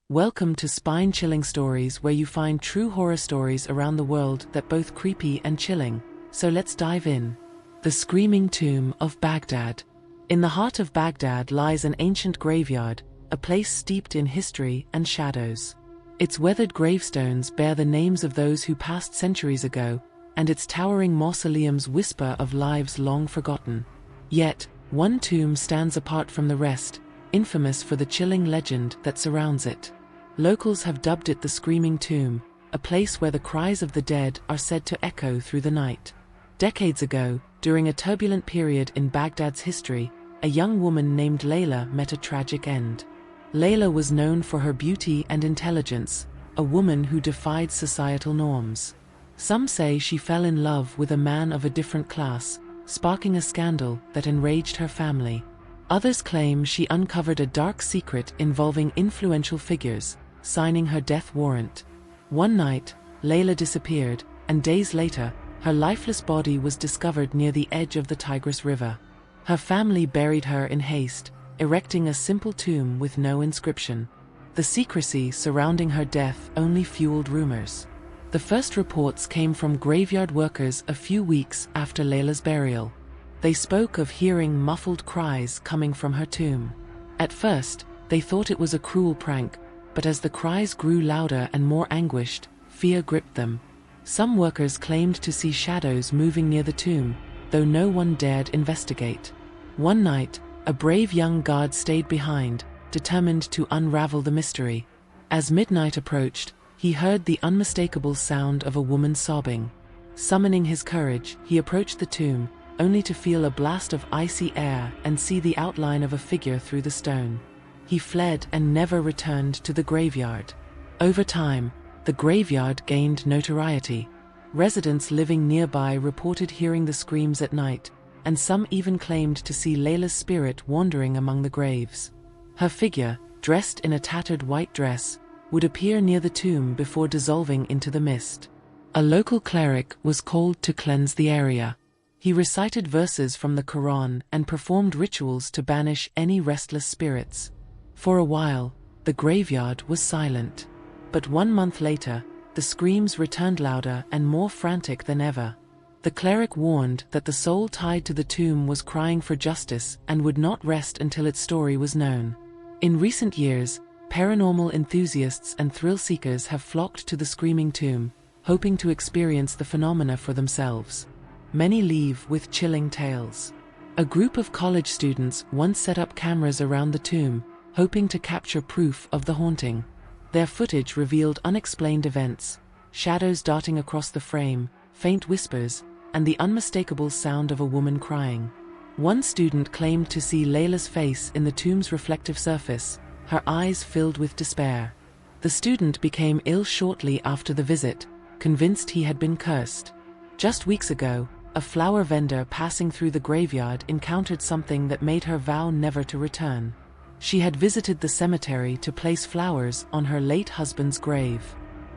Welcome to Spine-Chilling Stories, where you find true horror stories around the world that both creepy and chilling. So let's dive in. The Screaming Tomb of Baghdad. In the heart of Baghdad lies an ancient graveyard, a place steeped in history and shadows. Its weathered gravestones bear the names of those who passed centuries ago, and its towering mausoleums whisper of lives long forgotten. Yet, one tomb stands apart from the rest, infamous for the chilling legend that surrounds it. Locals have dubbed it the Screaming Tomb, a place where the cries of the dead are said to echo through the night. Decades ago, during a turbulent period in Baghdad's history, a young woman named Layla met a tragic end. Layla was known for her beauty and intelligence, a woman who defied societal norms. Some say she fell in love with a man of a different class, sparking a scandal that enraged her family. Others claim she uncovered a dark secret involving influential figures, signing her death warrant. One night, Layla disappeared, and days later, her lifeless body was discovered near the edge of the Tigris River. Her family buried her in haste, erecting a simple tomb with no inscription. The secrecy surrounding her death only fueled rumors. The first reports came from graveyard workers a few weeks after Layla's burial. They spoke of hearing muffled cries coming from her tomb. At first, they thought it was a cruel prank, but as the cries grew louder and more anguished, fear gripped them. Some workers claimed to see shadows moving near the tomb, though no one dared investigate. One night, a brave young guard stayed behind, determined to unravel the mystery. As midnight approached, he heard the unmistakable sound of a woman sobbing. Summoning his courage, he approached the tomb, only to feel a blast of icy air and see the outline of a figure through the stone. He fled and never returned to the graveyard. Over time, the graveyard gained notoriety. Residents living nearby reported hearing the screams at night, and some even claimed to see Layla's spirit wandering among the graves. Her figure, dressed in a tattered white dress, would appear near the tomb before dissolving into the mist. A local cleric was called to cleanse the area. He recited verses from the Quran and performed rituals to banish any restless spirits. For a while, the graveyard was silent. But 1 month later, the screams returned louder and more frantic than ever. The cleric warned that the soul tied to the tomb was crying for justice and would not rest until its story was known. In recent years, paranormal enthusiasts and thrill-seekers have flocked to the Screaming Tomb, hoping to experience the phenomena for themselves. Many leave with chilling tales. A group of college students once set up cameras around the tomb, hoping to capture proof of the haunting. Their footage revealed unexplained events, shadows darting across the frame, faint whispers, and the unmistakable sound of a woman crying. One student claimed to see Layla's face in the tomb's reflective surface, her eyes filled with despair. The student became ill shortly after the visit, convinced he had been cursed. Just weeks ago, a flower vendor passing through the graveyard encountered something that made her vow never to return. She had visited the cemetery to place flowers on her late husband's grave.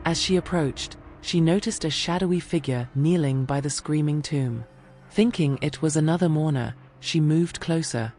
As she approached, she noticed a shadowy figure kneeling by the Screaming Tomb. Thinking it was another mourner, she moved closer.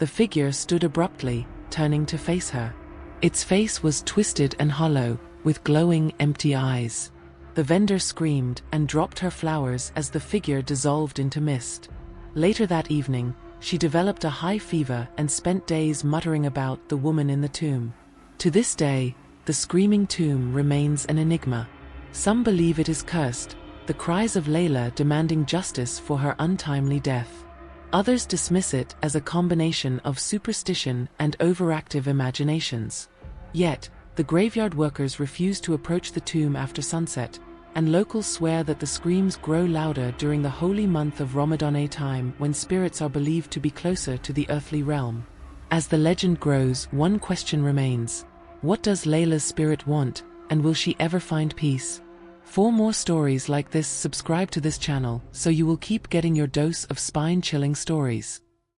The figure stood abruptly, turning to face her. Its face was twisted and hollow, with glowing, empty eyes. The vendor screamed and dropped her flowers as the figure dissolved into mist. Later that evening, she developed a high fever and spent days muttering about the woman in the tomb. To this day, the Screaming Tomb remains an enigma. Some believe it is cursed, the cries of Layla demanding justice for her untimely death. Others dismiss it as a combination of superstition and overactive imaginations. Yet, the graveyard workers refuse to approach the tomb after sunset, and locals swear that the screams grow louder during the holy month of Ramadan, a time when spirits are believed to be closer to the earthly realm. As the legend grows, one question remains: what does Layla's spirit want, and will she ever find peace? For more stories like this, subscribe to this channel so you will keep getting your dose of spine-chilling stories.